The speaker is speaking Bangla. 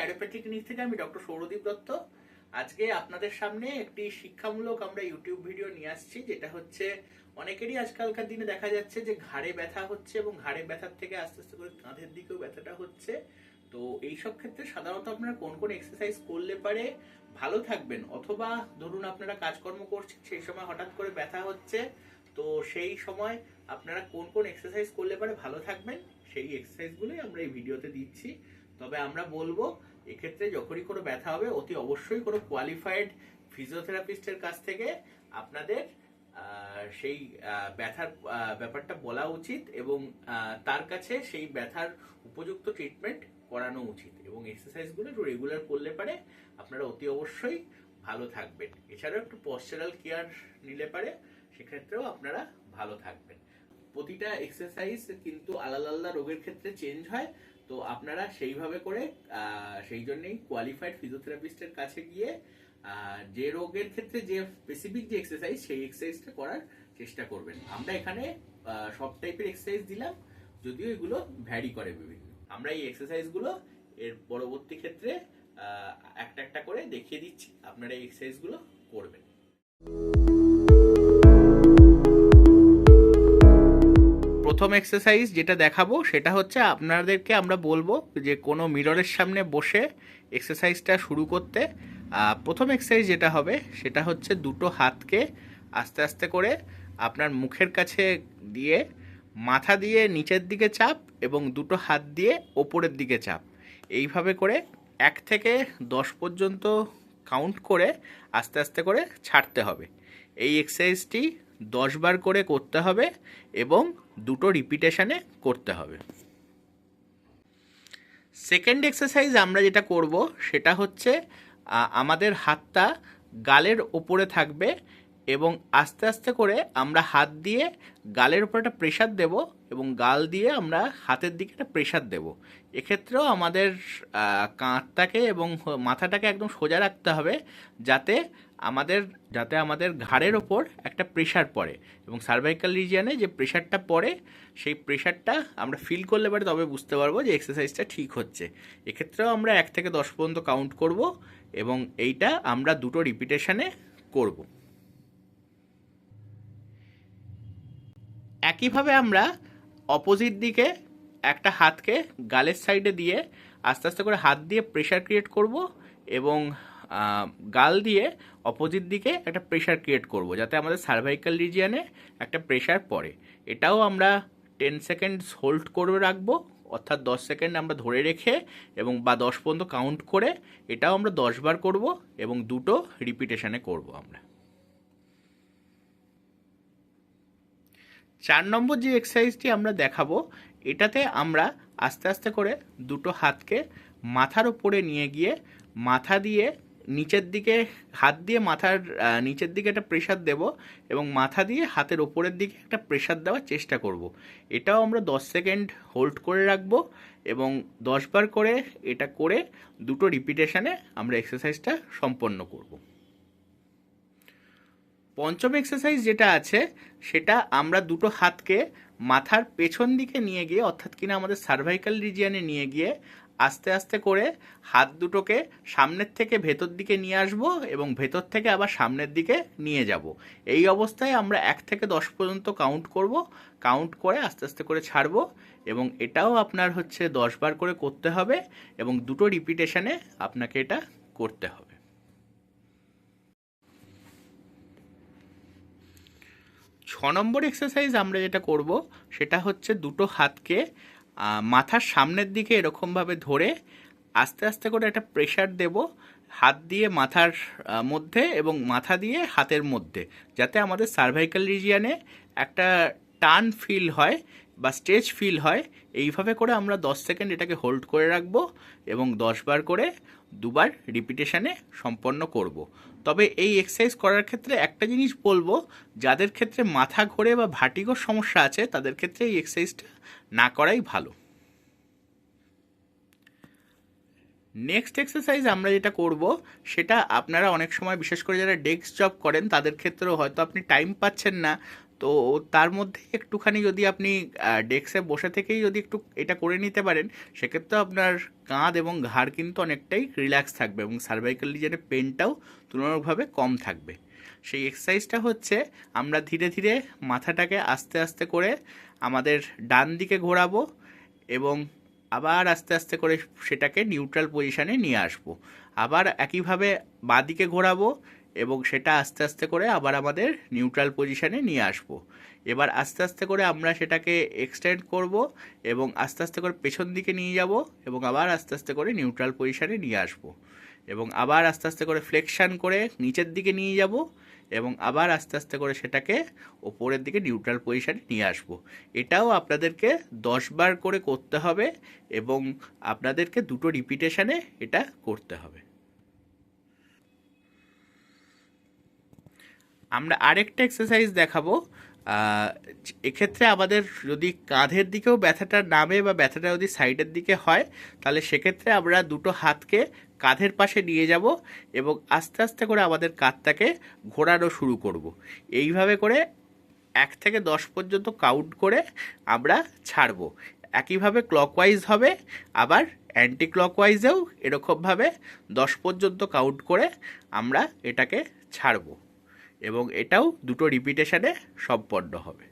কাইরোপ্র্যাকটিক ক্লিনিক থেকে আমি ডক্টর সৌরদীপ দত্ত। আজকে আপনাদের সামনে একটি শিক্ষামূলক আমরা ইউটিউব ভিডিও নিয়ে আসছি, যেটা হচ্ছে অনেকেরই আজকালকার দিনে দেখা যাচ্ছে যে ঘাড়ে ব্যথা হচ্ছে এবং ঘাড়ে ব্যথার থেকে আস্তে আস্তে করে কাঁধের দিকেও ব্যথাটা হচ্ছে। তো এইসব ক্ষেত্রে সাধারণত আপনারা কোন কোন এক্সারসাইজ করলে পারে ভালো থাকবেন, অথবা ধরুন আপনারা কাজকর্ম করছেন সেই সময় হঠাৎ করে ব্যথা হচ্ছে, তো সেই সময় আপনারা কোন কোন এক্সারসাইজ করলে পারে ভালো থাকবেন, সেই এক্সারসাইজগুলোই আমরা এই ভিডিওতে দিচ্ছি। তবে আমরা বলবো এক্ষেত্রে যখনই কোনো ব্যথা হবে অতি অবশ্যই কোনো কোয়ালিফাইড ফিজিওথেরাপিস্টের কাছ থেকে আপনাদের সেই ব্যথার ব্যাপারটা বলা উচিত এবং তার কাছে সেই ব্যথার উপযুক্ত ট্রিটমেন্ট করানো উচিত, এবং এক্সারসাইজগুলো একটু রেগুলার করলে পারে আপনারা অতি অবশ্যই ভালো থাকবেন। এছাড়াও একটু পশ্চারাল কেয়ার নিলে পারে সেক্ষেত্রেও আপনারা ভালো থাকবেন। প্রতিটা এক্সারসাইজ কিন্তু আলাদা আলাদা রোগের ক্ষেত্রে চেঞ্জ হয়, তো আপনারা সেইভাবে করে সেই জন্যই কোয়ালিফাইড ফিজিওথেরাপিস্টের কাছে গিয়ে যে রোগের ক্ষেত্রে যে স্পেসিফিক যে এক্সারসাইজ সেই এক্সারসাইজটা করার চেষ্টা করবেন। আমরা এখানে সব টাইপের এক্সারসাইজ দিলাম, যদিও এগুলো ভ্যারি করে বিভিন্ন। আমরা এই এক্সারসাইজগুলো এর পরবর্তী ক্ষেত্রে একটা একটা করে দেখিয়ে দিচ্ছি, আপনারা এই এক্সারসাইজগুলো করবেন। প্রথম এক্সারসাইজ যেটা দেখাবো সেটা হচ্ছে আপনাদেরকে আমরা বলবো যে কোনো মিররের সামনে বসে এক্সারসাইজটা শুরু করতে। প্রথম এক্সারসাইজ যেটা হবে সেটা হচ্ছে দুটো হাতকে আস্তে আস্তে করে আপনার মুখের কাছে দিয়ে মাথা দিয়ে নিচের দিকে চাপ এবং দুটো হাত দিয়ে ওপরের দিকে চাপ, এইভাবে করে 1 থেকে 10 পর্যন্ত কাউন্ট করে আস্তে আস্তে করে ছাড়তে হবে। এই এক্সারসাইজটি 10 বার করে করতে হবে এবং দুটো রিপিটেশনে করতে হবে। সেকেন্ড এক্সারসাইজ আমরা যেটা করব সেটা হচ্ছে আমাদের হাতটা গালের ওপরে থাকবে এবং আস্তে আস্তে করে আমরা হাত দিয়ে গালের উপর একটা প্রেশার দেব এবং গাল দিয়ে আমরা হাতের দিকে একটা প্রেশার দেব। এক্ষেত্রেও আমাদের কাঁধটাকে এবং মাথাটাকে একদম সোজা রাখতে হবে যাতে আমাদের ঘাড়ের ওপর একটা প্রেশার পড়ে এবং সার্ভাইকাল রিজিয়নে যে প্রেশারটা পড়ে সেই প্রেশারটা আমরা ফিল করলে পারে তবে বুঝতে পারবো যে এক্সারসাইজটা ঠিক হচ্ছে। এক্ষেত্রেও আমরা 1 থেকে 10 পর্যন্ত কাউন্ট করব এবং এইটা আমরা দুটো রিপিটেশনে করব। একইভাবে আমরা অপোজিট দিকে একটা হাতকে গালের সাইডে দিয়ে আস্তে আস্তে করে হাত দিয়ে প্রেশার ক্রিয়েট করব এবং গাল দিয়ে অপোজিট দিকে একটা প্রেশার ক্রিয়েট করব যাতে আমাদের সার্ভাইকাল রিজিয়নে একটা প্রেশার পড়ে। এটাও আমরা 10 সেকেন্ড হোল্ড করে রাখবো, অর্থাৎ 10 সেকেন্ড আমরা ধরে রেখে এবং বা 10 পর্যন্ত কাউন্ট করে এটাও আমরা 10 বার করব এবং দুটো রিপিটেশনে করব আমরা। 4 নম্বর যে এক্সারসাইজটি আমরা দেখাবো এটাতে আমরা আস্তে আস্তে করে দুটো হাতকে মাথার উপরে নিয়ে গিয়ে মাথা দিয়ে নিচের দিকে হাত দিয়ে মাথার নিচের দিকে একটা প্রেশার দেব এবং মাথা দিয়ে হাতের ওপরের দিকে একটা প্রেশার দেওয়ার চেষ্টা করব। এটাও আমরা 10 সেকেন্ড হোল্ড করে রাখবো এবং 10 বার করে এটা করে দুটো রিপিটেশনে আমরা এক্সারসাইজটা সম্পন্ন করব। পঞ্চম এক্সারসাইজ যেটা আছে সেটা আমরা দুটো হাতকে মাথার পেছন দিকে নিয়ে গিয়ে অর্থাৎ কিনা আমাদের সার্ভাইকাল রিজিয়নে নিয়ে গিয়ে আস্তে আস্তে করে হাত দুটোকে সামনের থেকে ভেতর দিকে নিয়ে আসব এবং ভেতর থেকে আবার সামনের দিকে নিয়ে যাব। এই অবস্থায় আমরা 1 থেকে 10 পর্যন্ত কাউন্ট করব, কাউন্ট করে আস্তে আস্তে করে ছাড়ব এবং এটাও আপনার হচ্ছে 10 বার করে করতে হবে এবং দুটো রিপিটেশনে আপনাকে এটা করতে হবে। 6 নম্বর এক্সারসাইজ আমরা যেটা করব সেটা হচ্ছে দুটো হাতকে মাথার সামনের দিকে এরকমভাবে ধরে আস্তে আস্তে করে একটা প্রেশার দেব হাত দিয়ে মাথার মধ্যে এবং মাথা দিয়ে হাতের মধ্যে, যাতে আমাদের সার্ভাইকাল রিজিয়নে একটা টান ফিল হয় বা স্ট্রেচ ফিল হয়। এইভাবে করে আমরা 10 সেকেন্ড এটাকে হোল্ড করে রাখবো এবং 10 বার করে দুবার রিপিটেশনে সম্পন্ন করব। তবে এই এক্সারসাইজ করার ক্ষেত্রে একটা জিনিস বলবো, যাদের ক্ষেত্রে মাথা ঘোরে বা ভার্টিগোর সমস্যা আছে তাদের ক্ষেত্রে এই এক্সারসাইজটা না করাই ভালো। নেক্সট এক্সারসাইজ আমরা যেটা করব সেটা আপনারা অনেক সময় বিশেষ করে যারা ডেস্ক জব করেন তাদের ক্ষেত্রেও হয়তো আপনি টাইম পাচ্ছেন না, তো তার মধ্যে একটুখানি যদি আপনি ডেস্কে বসে থেকেই যদি একটু এটা করে নিতে পারেন, সেক্ষেত্রে আপনার কাঁধ এবং ঘাড় কিন্তু অনেকটাই রিল্যাক্স থাকবে এবং সার্ভাইকাল রিজনের পেনটাও তুলনামূলকভাবে কম থাকবে। সেই এক্সারসাইজটা হচ্ছে আমরা ধীরে ধীরে মাথাটাকে আস্তে আস্তে করে আমাদের ডান দিকে ঘোরাবো এবং আবার আস্তে আস্তে করে সেটাকে নিউট্রাল পজিশানে নিয়ে আসবো। আবার একইভাবে বাঁ দিকে ঘোরাবো এবং সেটা আস্তে আস্তে করে আবার আমাদের নিউট্রাল পজিশানে নিয়ে আসবো। এবার আস্তে আস্তে করে আমরা সেটাকে এক্সটেন্ড করব এবং আস্তে আস্তে করে পেছন দিকে নিয়ে যাব এবং আবার আস্তে আস্তে করে নিউট্রাল পজিশানে নিয়ে আসবো এবং আবার আস্তে আস্তে করে ফ্লেকশন করে নিচের দিকে নিয়ে যাব এবং আবার আস্তে আস্তে করে সেটাকে ওপরের দিকে নিউট্রাল পজিশানে নিয়ে আসবো। এটাও আপনাদেরকে 10 বার করে করতে হবে এবং আপনাদেরকে 2টো রিপিটেশনে এটা করতে হবে। আমরা আরেকটা এক্সারসাইজ দেখাবো। এক্ষেত্রে আমাদের যদি কাঁধের দিকেও ব্যথাটা নামে বা ব্যথাটা যদি সাইডের দিকে হয়, তাহলে সেক্ষেত্রে আমরা 2টো হাতকে কাঁধের পাশে নিয়ে যাব এবং আস্তে আস্তে করে আমাদের কাঁধটাকে ঘোরানো শুরু করব। এইভাবে করে 1 থেকে 10 পর্যন্ত কাউন্ট করে আমরা ছাড়বো। একইভাবে ক্লকওয়াইজ হবে, আবার অ্যান্টি ক্লকওয়াইজেও এরকমভাবে 10 পর্যন্ত কাউন্ট করে আমরা এটাকে ছাড়বো এবং এটাও 2টো রিপিটেশনে সম্পন্ন হবে।